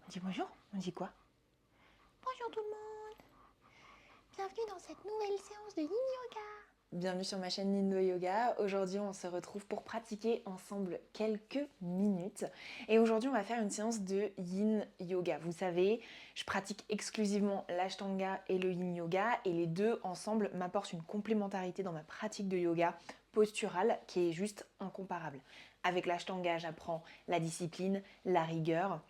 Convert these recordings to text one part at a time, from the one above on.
Dis bonjour, on dit quoi? Bonjour tout le monde, bienvenue dans cette nouvelle séance de Yin Yoga. Bienvenue sur ma chaîne Nindo Yoga. Aujourd'hui, on se retrouve pour pratiquer ensemble quelques minutes. Et aujourd'hui, on va faire une séance de Yin Yoga. Vous savez, je pratique exclusivement l'Ashtanga et le Yin Yoga. Et les deux ensemble m'apportent une complémentarité dans ma pratique de yoga posturale qui est juste incomparable. Avec l'Ashtanga, j'apprends la discipline, la rigueur.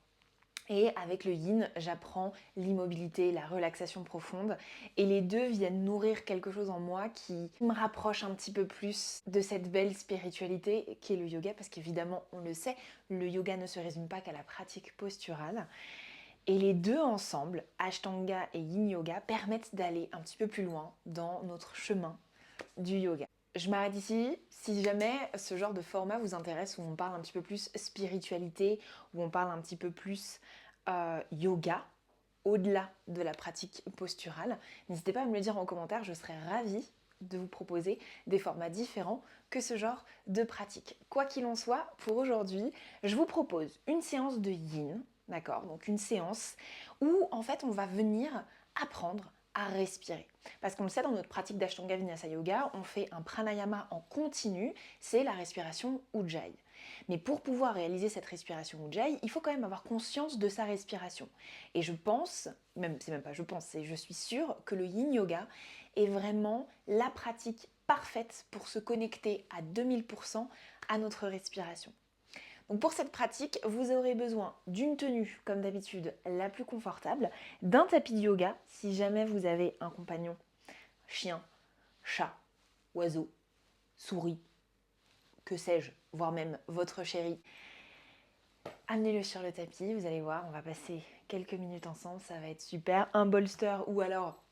Et avec le yin, j'apprends l'immobilité, la relaxation profonde. Et les deux viennent nourrir quelque chose en moi qui me rapproche un petit peu plus de cette belle spiritualité qu'est le yoga. Parce qu'évidemment, on le sait, le yoga ne se résume pas qu'à la pratique posturale. Et les deux ensemble, Ashtanga et Yin Yoga, permettent d'aller un petit peu plus loin dans notre chemin du yoga. Je m'arrête ici. Si jamais ce genre de format vous intéresse, où on parle un petit peu plus spiritualité, où on parle un petit peu plus yoga, au-delà de la pratique posturale, n'hésitez pas à me le dire en commentaire, je serais ravie de vous proposer des formats différents que ce genre de pratique. Quoi qu'il en soit, pour aujourd'hui, je vous propose une séance de yin, d'accord? Donc une séance où en fait on va venir apprendre à respirer. Parce qu'on le sait, dans notre pratique d'Ashtanga Vinyasa Yoga, on fait un pranayama en continu, c'est la respiration Ujjayi. Mais pour pouvoir réaliser cette respiration Ujjayi, il faut quand même avoir conscience de sa respiration. Et je pense, c'est même pas je pense, c'est je suis sûre que le Yin Yoga est vraiment la pratique parfaite pour se connecter à 2000% à notre respiration. Donc pour cette pratique, vous aurez besoin d'une tenue, comme d'habitude, la plus confortable, d'un tapis de yoga, si jamais vous avez un compagnon, chien, chat, oiseau, souris, que sais-je, voire même votre chéri. Amenez-le sur le tapis, vous allez voir, on va passer quelques minutes ensemble, ça va être super. Un bolster ou alors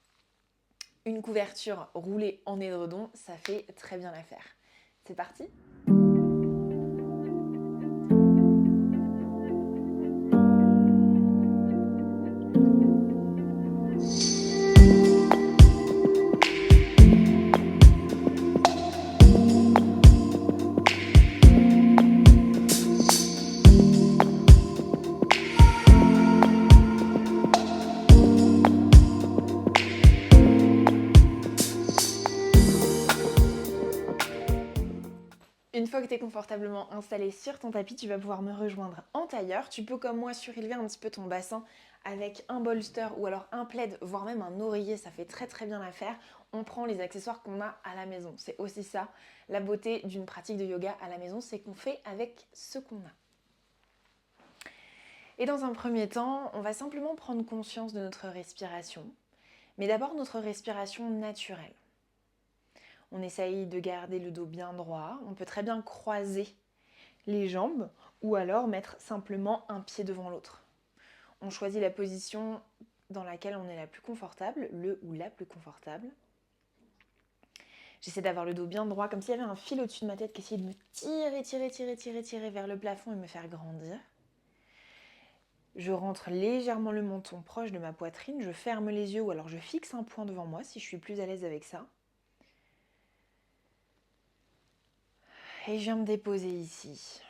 une couverture roulée en édredon, ça fait très bien l'affaire. C'est parti ? Une fois que tu es confortablement installé sur ton tapis, tu vas pouvoir me rejoindre en tailleur. Tu peux comme moi surélever un petit peu ton bassin avec un bolster ou alors un plaid, voire même un oreiller, ça fait très très bien l'affaire. On prend les accessoires qu'on a à la maison. C'est aussi ça, la beauté d'une pratique de yoga à la maison, c'est qu'on fait avec ce qu'on a. Et dans un premier temps, on va simplement prendre conscience de notre respiration, mais d'abord notre respiration naturelle. On essaye de garder le dos bien droit, on peut très bien croiser les jambes ou alors mettre simplement un pied devant l'autre. On choisit la position dans laquelle on est la plus confortable, le ou la plus confortable. J'essaie d'avoir le dos bien droit, comme s'il y avait un fil au-dessus de ma tête qui essayait de me tirer vers le plafond et me faire grandir. Je rentre légèrement le menton proche de ma poitrine, je ferme les yeux ou alors je fixe un point devant moi si je suis plus à l'aise avec ça. Et je viens me déposer ici.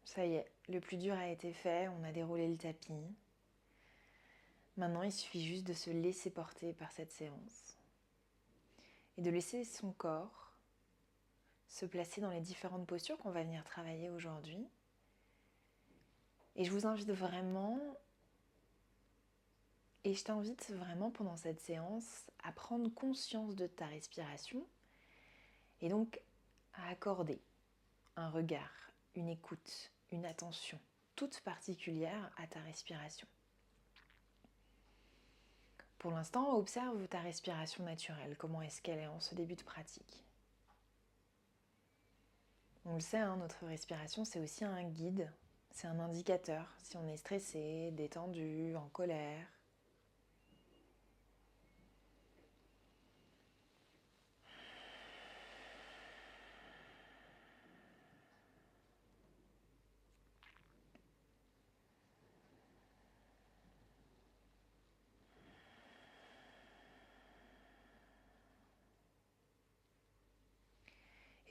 Ça y est, le plus dur a été fait, on a déroulé le tapis. Maintenant, il suffit juste de se laisser porter par cette séance et de laisser son corps se placer dans les différentes postures qu'on va venir travailler aujourd'hui. Et je vous invite vraiment, et je t'invite vraiment pendant cette séance à prendre conscience de ta respiration et donc à accorder un regard, une écoute, une attention toute particulière à ta respiration. Pour l'instant, observe ta respiration naturelle. Comment est-ce qu'elle est en ce début de pratique ? On le sait, hein, notre respiration, c'est aussi un guide, c'est un indicateur si on est stressé, détendu, en colère.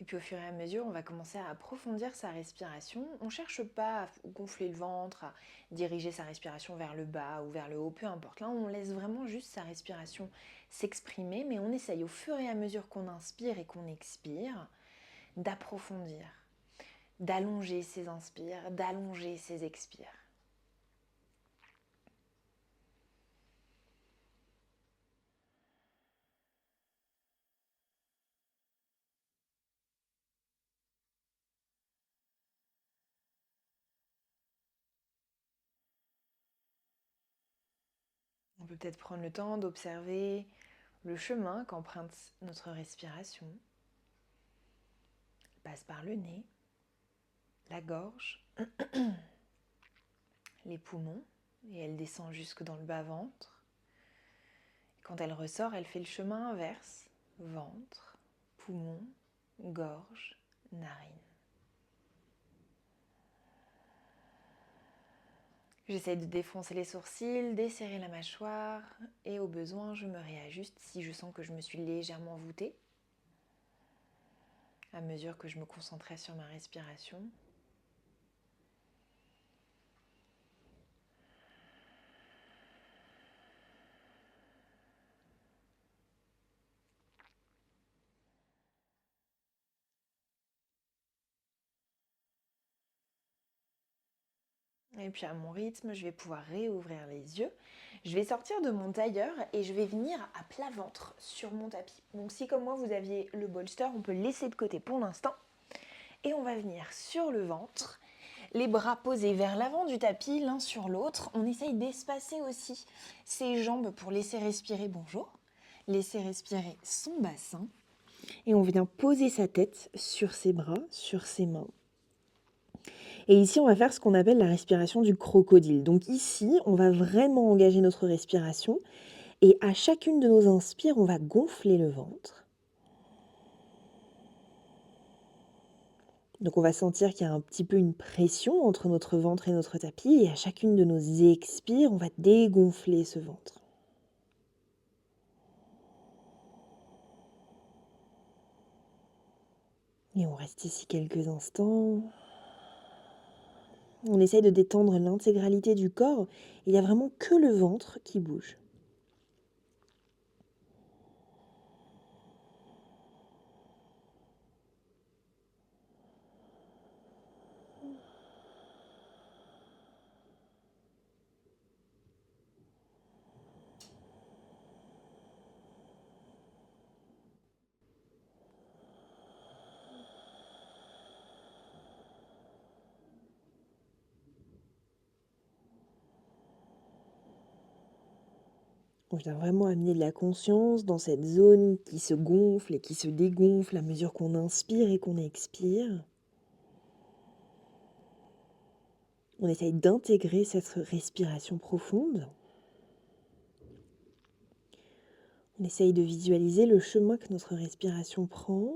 Et puis au fur et à mesure, on va commencer à approfondir sa respiration. On ne cherche pas à gonfler le ventre, à diriger sa respiration vers le bas ou vers le haut, peu importe. Là, on laisse vraiment juste sa respiration s'exprimer, mais on essaye au fur et à mesure qu'on inspire et qu'on expire d'approfondir, d'allonger ses inspires, d'allonger ses expires. On peut peut-être prendre le temps d'observer le chemin qu'emprunte notre respiration. Elle passe par le nez, la gorge, les poumons, et elle descend jusque dans le bas-ventre. Quand elle ressort, elle fait le chemin inverse, ventre, poumon, gorge, narine. J'essaie de défoncer les sourcils, desserrer la mâchoire et au besoin, je me réajuste si je sens que je me suis légèrement voûtée à mesure que je me concentrais sur ma respiration. Et puis à mon rythme, je vais pouvoir réouvrir les yeux. Je vais sortir de mon tailleur et je vais venir à plat ventre sur mon tapis. Donc si comme moi vous aviez le bolster, on peut le laisser de côté pour l'instant. Et on va venir sur le ventre, les bras posés vers l'avant du tapis, l'un sur l'autre. On essaye d'espacer aussi ses jambes pour laisser respirer, bonjour, laisser respirer son bassin. Et on vient poser sa tête sur ses bras, sur ses mains. Et ici, on va faire ce qu'on appelle la respiration du crocodile. Donc ici, on va vraiment engager notre respiration. Et à chacune de nos inspires, on va gonfler le ventre. Donc on va sentir qu'il y a un petit peu une pression entre notre ventre et notre tapis. Et à chacune de nos expires, on va dégonfler ce ventre. Et on reste ici quelques instants. On essaye de détendre l'intégralité du corps. Il n'y a vraiment que le ventre qui bouge. On vient vraiment amener de la conscience dans cette zone qui se gonfle et qui se dégonfle à mesure qu'on inspire et qu'on expire. On essaye d'intégrer cette respiration profonde. On essaye de visualiser le chemin que notre respiration prend.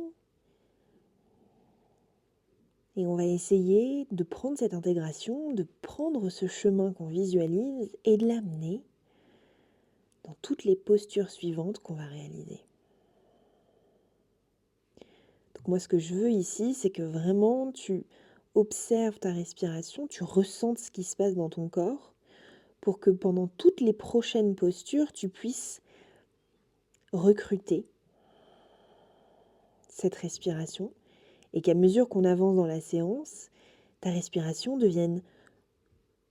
Et on va essayer de prendre cette intégration, de prendre ce chemin qu'on visualise et de l'amener dans toutes les postures suivantes qu'on va réaliser. Donc moi, ce que je veux ici, c'est que vraiment tu observes ta respiration, tu ressentes ce qui se passe dans ton corps pour que pendant toutes les prochaines postures, tu puisses recruter cette respiration et qu'à mesure qu'on avance dans la séance, ta respiration devienne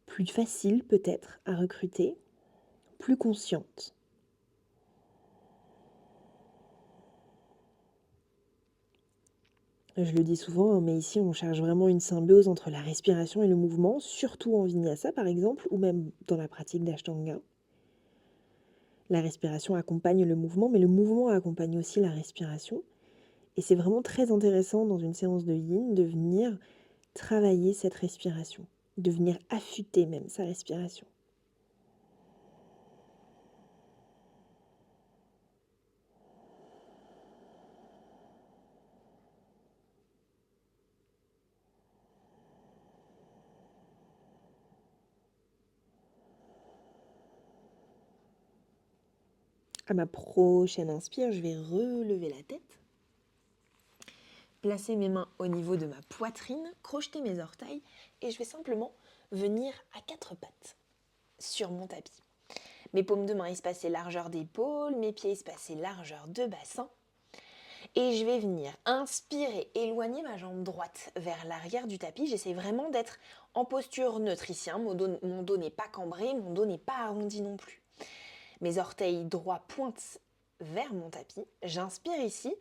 plus facile peut-être à recruter, plus consciente. Je le dis souvent, mais ici on cherche vraiment une symbiose entre la respiration et le mouvement, surtout en Vinyasa par exemple, ou même dans la pratique d'Ashtanga. La respiration accompagne le mouvement, mais le mouvement accompagne aussi la respiration. Et c'est vraiment très intéressant dans une séance de Yin de venir travailler cette respiration, de venir affûter même sa respiration. À ma prochaine inspire, je vais relever la tête. placer mes mains au niveau de ma poitrine, crocheter mes orteils et je vais simplement venir à 4 pattes sur mon tapis. Mes paumes de main espacées largeur d'épaule, mes pieds espacés largeur de bassin. Et je vais venir inspirer, éloigner ma jambe droite vers l'arrière du tapis. J'essaie vraiment d'être en posture neutre ici. Mon dos n'est pas cambré, mon dos n'est pas arrondi non plus. Mes orteils droits pointent vers mon tapis. J'inspire ici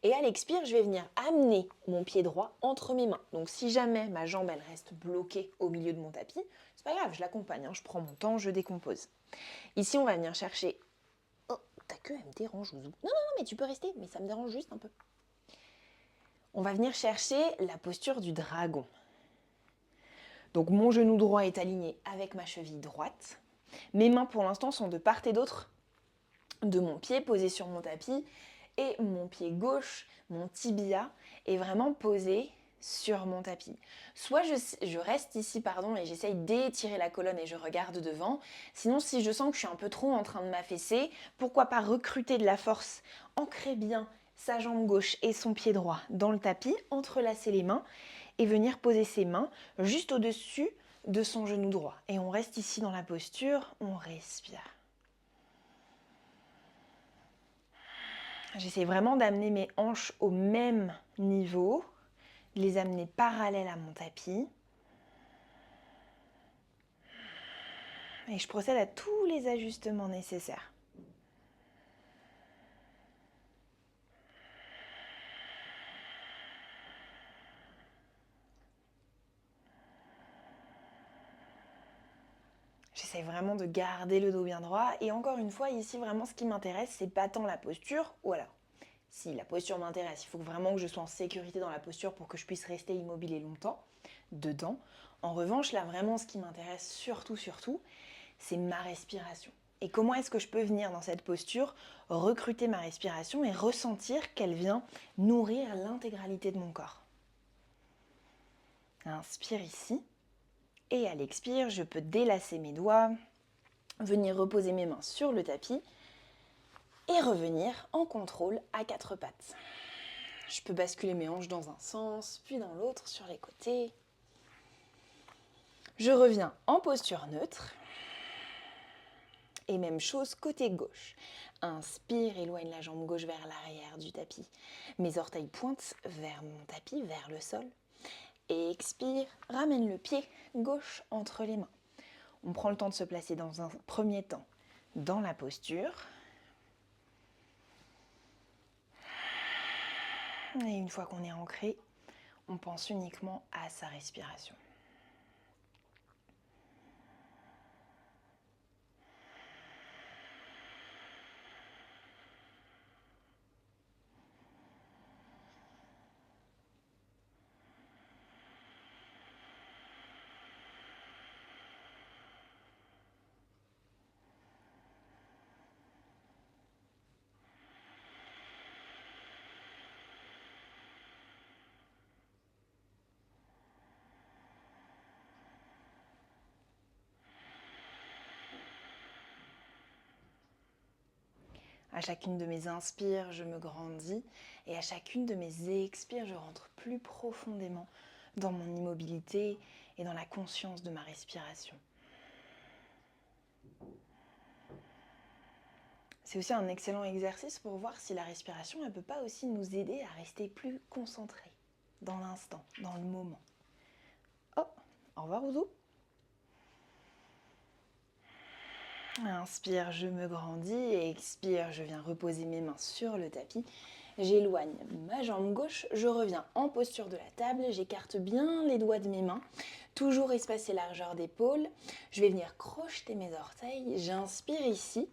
et à l'expire, je vais venir amener mon pied droit entre mes mains. Donc si jamais ma jambe elle reste bloquée au milieu de mon tapis, c'est pas grave, je l'accompagne, je prends mon temps, je décompose. Ici, on va venir chercher... Oh, ta queue, elle me dérange, Ouzou. Non, mais tu peux rester, mais ça me dérange juste un peu. On va venir chercher la posture du dragon. Donc mon genou droit est aligné avec ma cheville droite. Mes mains pour l'instant sont de part et d'autre de mon pied posé sur mon tapis et mon pied gauche, mon tibia, est vraiment posé sur mon tapis. Soit je reste ici et j'essaye d'étirer la colonne et je regarde devant. Sinon, si je sens que je suis un peu trop en train de m'affaisser, pourquoi pas recruter de la force, ancrer bien sa jambe gauche et son pied droit dans le tapis, entrelacer les mains et venir poser ses mains juste au-dessus de son genou droit. Et on reste ici dans la posture, on respire. J'essaie vraiment d'amener mes hanches au même niveau, les amener parallèles à mon tapis. Et je procède à tous les ajustements nécessaires. J'essaie vraiment de garder le dos bien droit. Et encore une fois, ici, vraiment, ce qui m'intéresse, c'est pas tant la posture. Ou alors, si la posture m'intéresse, il faut vraiment que je sois en sécurité dans la posture pour que je puisse rester immobile et longtemps dedans. En revanche, là, vraiment, ce qui m'intéresse surtout, c'est ma respiration. Et comment est-ce que je peux venir dans cette posture, recruter ma respiration et ressentir qu'elle vient nourrir l'intégralité de mon corps. Inspire ici. Et à l'expire, je peux délasser mes doigts, venir reposer mes mains sur le tapis et revenir en contrôle à 4 pattes. Je peux basculer mes hanches dans un sens, puis dans l'autre, sur les côtés. Je reviens en posture neutre. Et même chose côté gauche. Inspire, éloigne la jambe gauche vers l'arrière du tapis. Mes orteils pointent vers mon tapis, vers le sol. Et expire, ramène le pied gauche entre les mains. On prend le temps de se placer dans un premier temps dans la posture. Et une fois qu'on est ancré, on pense uniquement à sa respiration. À chacune de mes inspires, je me grandis et à chacune de mes expires, je rentre plus profondément dans mon immobilité et dans la conscience de ma respiration. C'est aussi un excellent exercice pour voir si la respiration ne peut pas aussi nous aider à rester plus concentrés dans l'instant, dans le moment. Oh, au revoir Ouzou. Inspire, je me grandis et expire, je viens reposer mes mains sur le tapis. J'éloigne ma jambe gauche, je reviens en posture de la table, j'écarte bien les doigts de mes mains, toujours espacé largeur d'épaule. Je vais venir crocheter mes orteils, j'inspire ici.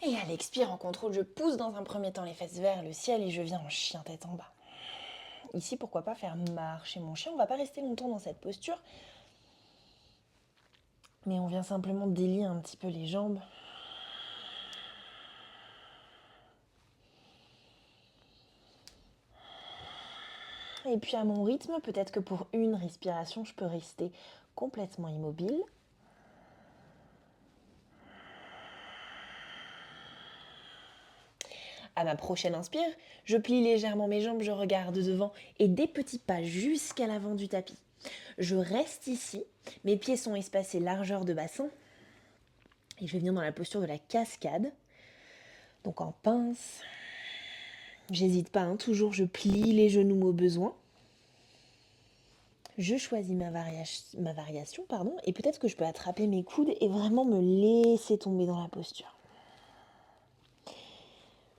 Et à l'expire, en contrôle, je pousse dans un premier temps les fesses vers le ciel et je viens en chien tête en bas. Ici, pourquoi pas faire marcher mon chien, on ne va pas rester longtemps dans cette posture. Mais on vient simplement délier un petit peu les jambes. Et puis à mon rythme, peut-être que pour une respiration, je peux rester complètement immobile. À ma prochaine inspire, je plie légèrement mes jambes, je regarde devant et des petits pas jusqu'à l'avant du tapis. Je reste ici, mes pieds sont espacés largeur de bassin et je vais venir dans la posture de la cascade. Donc en pince, j'hésite pas, hein, toujours je plie les genoux au besoin. Je choisis ma variation, et peut-être que je peux attraper mes coudes et vraiment me laisser tomber dans la posture.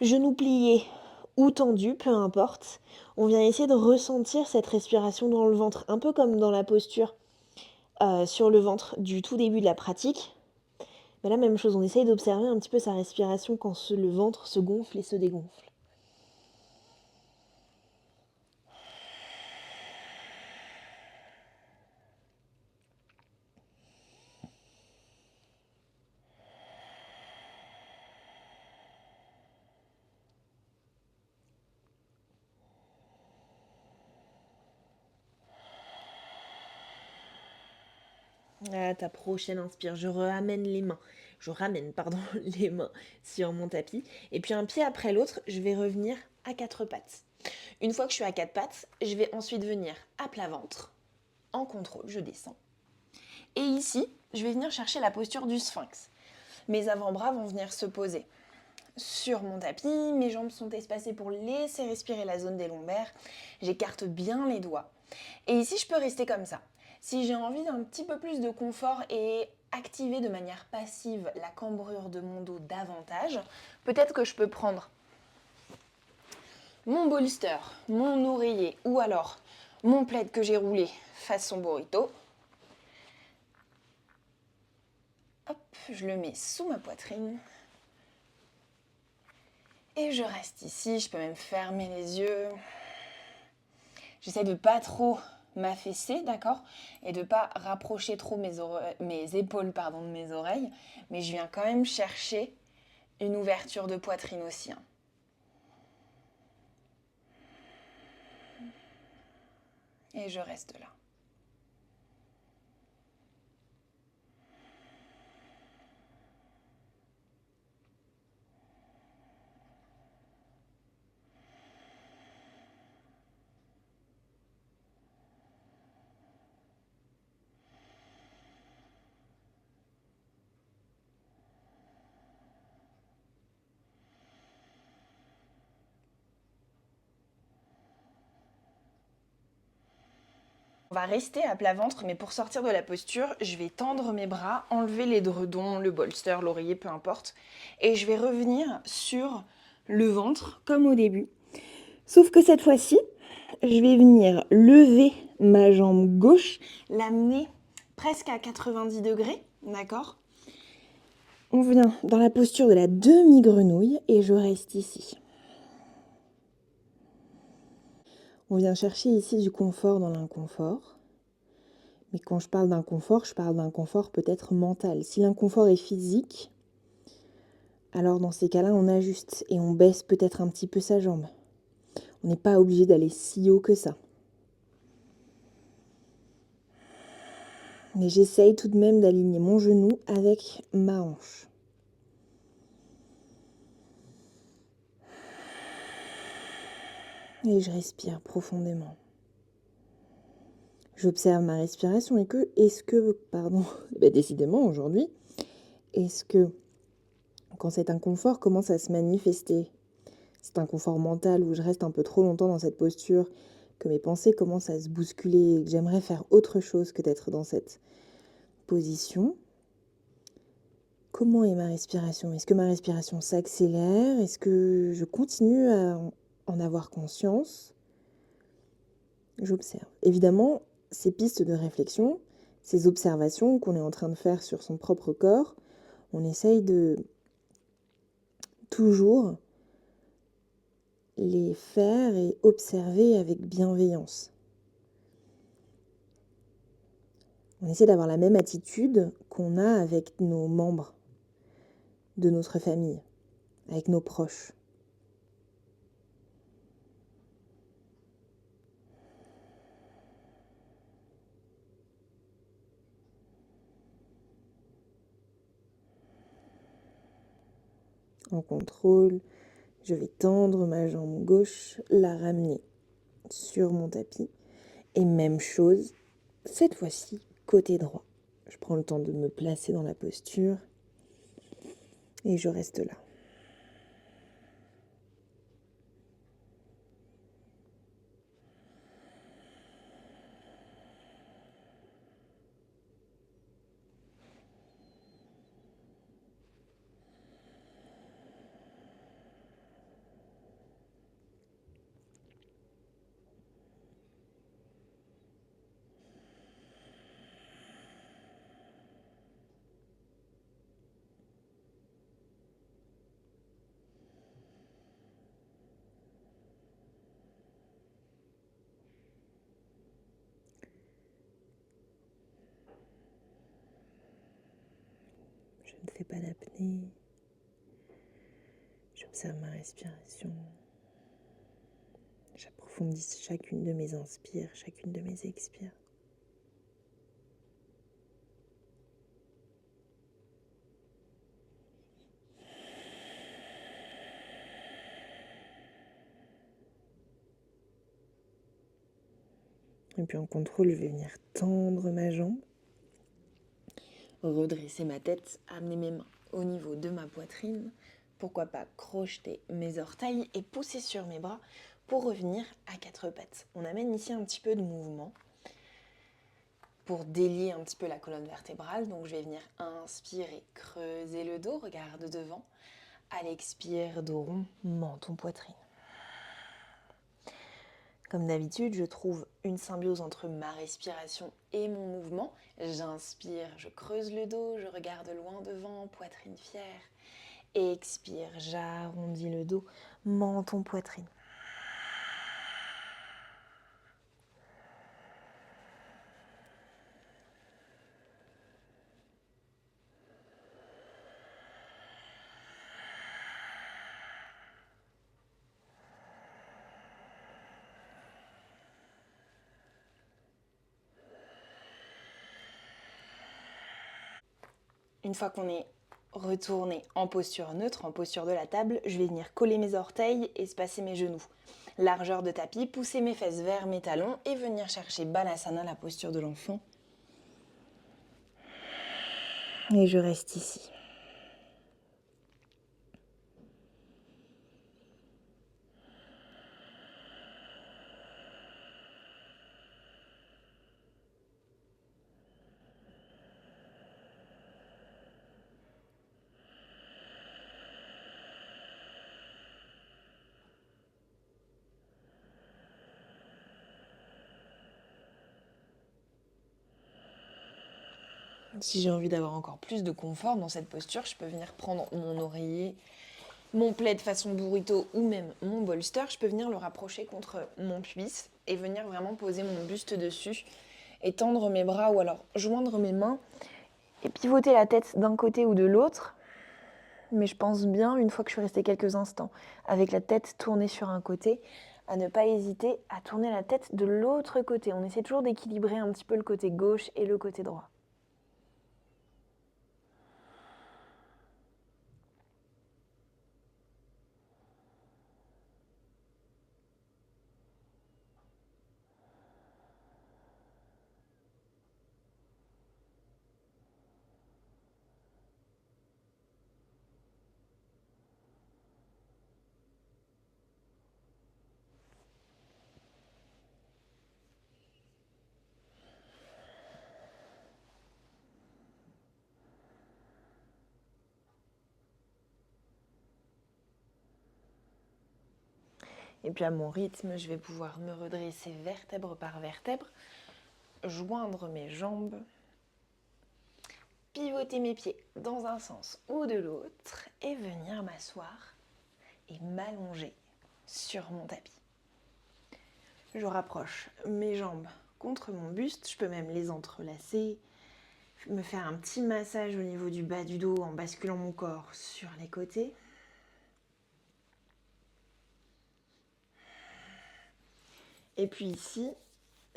Genoux pliés ou tendus, peu importe. On vient essayer de ressentir cette respiration dans le ventre, un peu comme dans la posture sur le ventre du tout début de la pratique. Mais la même chose, on essaye d'observer un petit peu sa respiration quand le ventre se gonfle et se dégonfle. À ta prochaine inspire, je ramène les mains les mains sur mon tapis. Et puis un pied après l'autre, je vais revenir à quatre pattes. Une fois que je suis à quatre pattes, je vais ensuite venir à plat ventre. En contrôle, je descends. Et ici, je vais venir chercher la posture du sphinx. Mes avant-bras vont venir se poser sur mon tapis, mes jambes sont espacées pour laisser respirer la zone des lombaires. J'écarte bien les doigts. Et ici, je peux rester comme ça. Si j'ai envie d'un petit peu plus de confort et activer de manière passive la cambrure de mon dos davantage, peut-être que je peux prendre mon bolster, mon oreiller ou alors mon plaid que j'ai roulé façon burrito. Hop, je le mets sous ma poitrine. Et je reste ici, je peux même fermer les yeux. J'essaie de pas trop m'affaisser, d'accord? Et de pas rapprocher trop mes épaules de mes oreilles. Mais je viens quand même chercher une ouverture de poitrine aussi, hein. Et je reste là. On va rester à plat ventre, mais pour sortir de la posture, je vais tendre mes bras, enlever l'édredon, le bolster, l'oreiller, peu importe. Et je vais revenir sur le ventre, comme au début. Sauf que cette fois-ci, je vais venir lever ma jambe gauche, l'amener presque à 90 degrés, d'accord? On vient dans la posture de la demi-grenouille et je reste ici. On vient chercher ici du confort dans l'inconfort. Mais quand je parle d'inconfort, je parle d'un confort peut-être mental. Si l'inconfort est physique, alors dans ces cas-là, on ajuste et on baisse peut-être un petit peu sa jambe. On n'est pas obligé d'aller si haut que ça. Mais j'essaye tout de même d'aligner mon genou avec ma hanche. Et je respire profondément. J'observe ma respiration et décidément aujourd'hui, est-ce que quand cet inconfort commence à se manifester, cet inconfort mental où je reste un peu trop longtemps dans cette posture, que mes pensées commencent à se bousculer et que j'aimerais faire autre chose que d'être dans cette position, comment est ma respiration? Est-ce que ma respiration s'accélère? Est-ce que je continue à en avoir conscience? J'observe. Évidemment, ces pistes de réflexion, ces observations qu'on est en train de faire sur son propre corps, on essaye de toujours les faire et observer avec bienveillance. On essaie d'avoir la même attitude qu'on a avec nos membres de notre famille, avec nos proches. En contrôle, Je vais tendre ma jambe gauche, la ramener sur mon tapis. Et même chose, cette fois-ci, côté droit. Je prends le temps de me placer dans la posture et je reste là. Je ne fais pas d'apnée. J'observe ma respiration. J'approfondis chacune de mes inspires, chacune de mes expires. Et puis en contrôle, je vais venir tendre ma jambe, redresser ma tête, amener mes mains au niveau de ma poitrine. Pourquoi pas crocheter mes orteils et pousser sur mes bras pour revenir à quatre pattes. On amène ici un petit peu de mouvement pour délier un petit peu la colonne vertébrale. Donc je vais venir inspirer, creuser le dos, regarde devant. À l'expire, dos rond, menton, poitrine. Comme d'habitude, je trouve une symbiose entre ma respiration et mon mouvement. J'inspire, je creuse le dos, je regarde loin devant, poitrine fière. Expire, j'arrondis le dos, menton, poitrine. Une fois qu'on est retourné en posture neutre, en posture de la table, je vais venir coller mes orteils, espacer mes genoux. Largeur de tapis, pousser mes fesses vers mes talons et venir chercher Balasana, la posture de l'enfant. Et je reste ici. Si j'ai envie d'avoir encore plus de confort dans cette posture, je peux venir prendre mon oreiller, mon plaid façon burrito ou même mon bolster. Je peux venir le rapprocher contre mon puce et venir vraiment poser mon buste dessus et tendre mes bras ou alors joindre mes mains et pivoter la tête d'un côté ou de l'autre. Mais je pense bien, une fois que je suis restée quelques instants avec la tête tournée sur un côté, à ne pas hésiter à tourner la tête de l'autre côté. On essaie toujours d'équilibrer un petit peu le côté gauche et le côté droit. Et puis à mon rythme, je vais pouvoir me redresser vertèbre par vertèbre, joindre mes jambes, pivoter mes pieds dans un sens ou de l'autre et venir m'asseoir et m'allonger sur mon tapis. Je rapproche mes jambes contre mon buste, je peux même les entrelacer, me faire un petit massage au niveau du bas du dos en basculant mon corps sur les côtés. Et puis ici,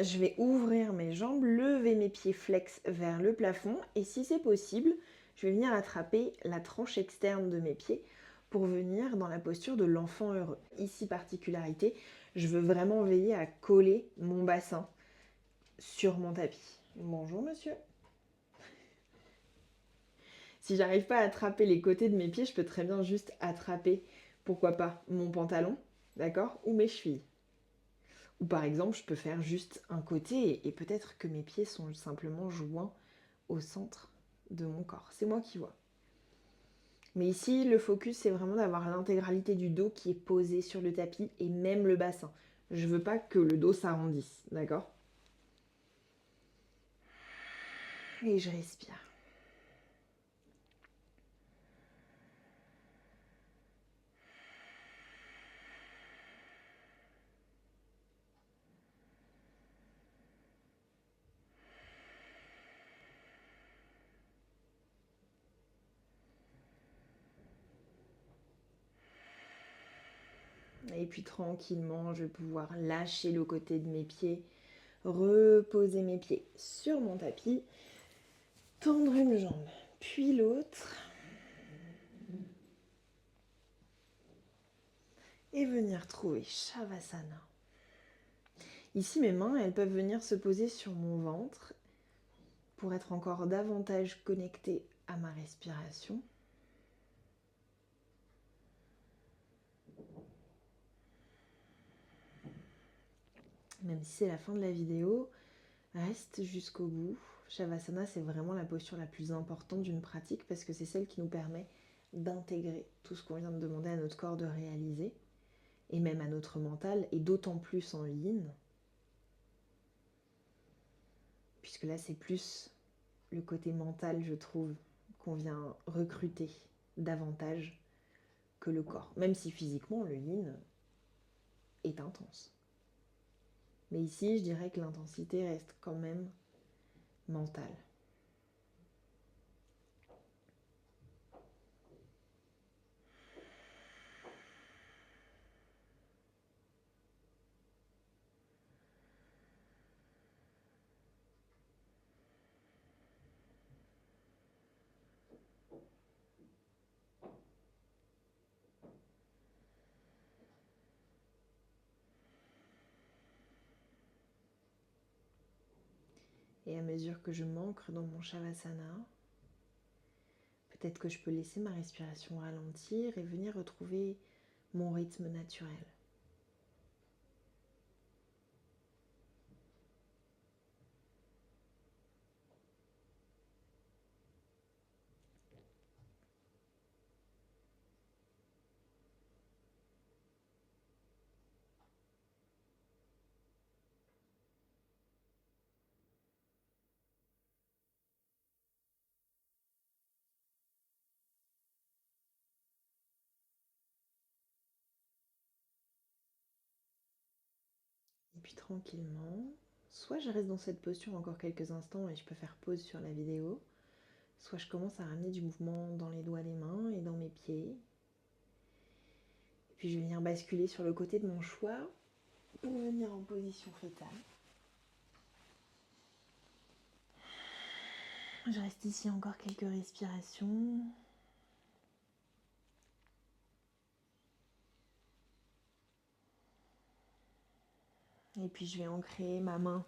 je vais ouvrir mes jambes, lever mes pieds flex vers le plafond et si c'est possible, je vais venir attraper la tranche externe de mes pieds pour venir dans la posture de l'enfant heureux. Ici, particularité, je veux vraiment veiller à coller mon bassin sur mon tapis. Bonjour monsieur. Si j'arrive pas à attraper les côtés de mes pieds, je peux très bien juste attraper, pourquoi pas, mon pantalon, d'accord, ou mes chevilles. Ou par exemple, je peux faire juste un côté et peut-être que mes pieds sont simplement joints au centre de mon corps. C'est moi qui vois. Mais ici, le focus, c'est vraiment d'avoir l'intégralité du dos qui est posée sur le tapis et même le bassin. Je veux pas que le dos s'arrondisse, d'accord? Et je respire. Et puis tranquillement, je vais pouvoir lâcher le côté de mes pieds, reposer mes pieds sur mon tapis, tendre une jambe, puis l'autre, et venir trouver Shavasana. Ici, mes mains, elles peuvent venir se poser sur mon ventre pour être encore davantage connectées à ma respiration. Même si c'est la fin de la vidéo, reste jusqu'au bout. Shavasana, c'est vraiment la posture la plus importante d'une pratique parce que c'est celle qui nous permet d'intégrer tout ce qu'on vient de demander à notre corps de réaliser et même à notre mental, et d'autant plus en yin, puisque là c'est plus le côté mental, je trouve, qu'on vient recruter davantage que le corps, même si physiquement le yin est intense. Mais ici, je dirais que l'intensité reste quand même mentale. Et à mesure que je m'ancre dans mon Shavasana, peut-être que je peux laisser ma respiration ralentir et venir retrouver mon rythme naturel. Et puis tranquillement, soit je reste dans cette posture encore quelques instants et je peux faire pause sur la vidéo, soit je commence à ramener du mouvement dans les doigts des mains et dans mes pieds. Et puis je vais venir basculer sur le côté de mon choix pour venir en position fétale. Je reste ici encore quelques respirations. Et puis je vais ancrer ma main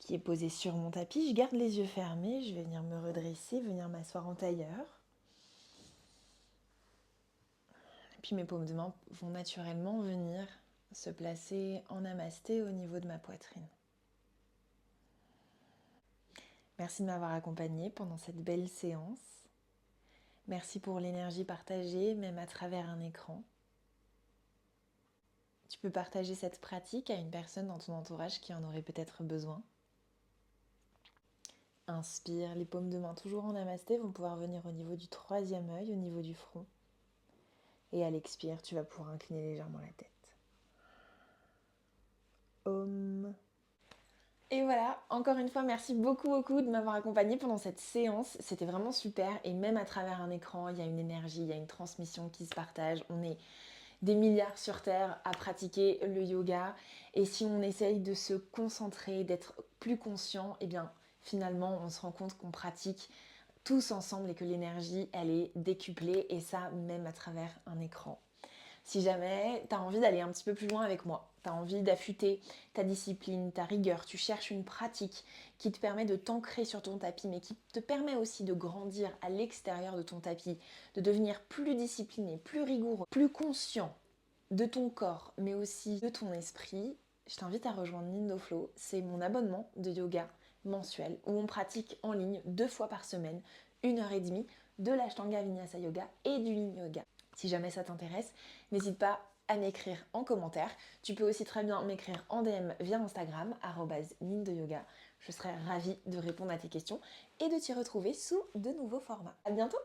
qui est posée sur mon tapis. Je garde les yeux fermés, je vais venir me redresser, venir m'asseoir en tailleur. Et puis mes paumes de main vont naturellement venir se placer en namasté au niveau de ma poitrine. Merci de m'avoir accompagnée pendant cette belle séance. Merci pour l'énergie partagée, même à travers un écran. Tu peux partager cette pratique à une personne dans ton entourage qui en aurait peut-être besoin. Inspire, les paumes de main toujours en namasté vont pouvoir venir au niveau du troisième œil, au niveau du front. Et à l'expire, tu vas pouvoir incliner légèrement la tête. Om. Et voilà, encore une fois, merci beaucoup de m'avoir accompagnée pendant cette séance. C'était vraiment super et même à travers un écran, il y a une énergie, il y a une transmission qui se partage. On est des milliards sur Terre à pratiquer le yoga et si on essaye de se concentrer, d'être plus conscient, eh bien finalement on se rend compte qu'on pratique tous ensemble et que l'énergie, elle est décuplée et ça même à travers un écran. Si jamais tu as envie d'aller un petit peu plus loin avec moi, tu as envie d'affûter ta discipline, ta rigueur, tu cherches une pratique qui te permet de t'ancrer sur ton tapis, mais qui te permet aussi de grandir à l'extérieur de ton tapis, de devenir plus discipliné, plus rigoureux, plus conscient de ton corps, mais aussi de ton esprit, je t'invite à rejoindre Nindo Flow. C'est mon abonnement de yoga mensuel où on pratique en ligne 2 fois par semaine, 1 h 30 de l'Ashtanga Vinyasa Yoga et du Yin Yoga. Si jamais ça t'intéresse, n'hésite pas à m'écrire en commentaire. Tu peux aussi très bien m'écrire en DM via Instagram, @nindoyoga. Je serai ravie de répondre à tes questions et de t'y retrouver sous de nouveaux formats. À bientôt!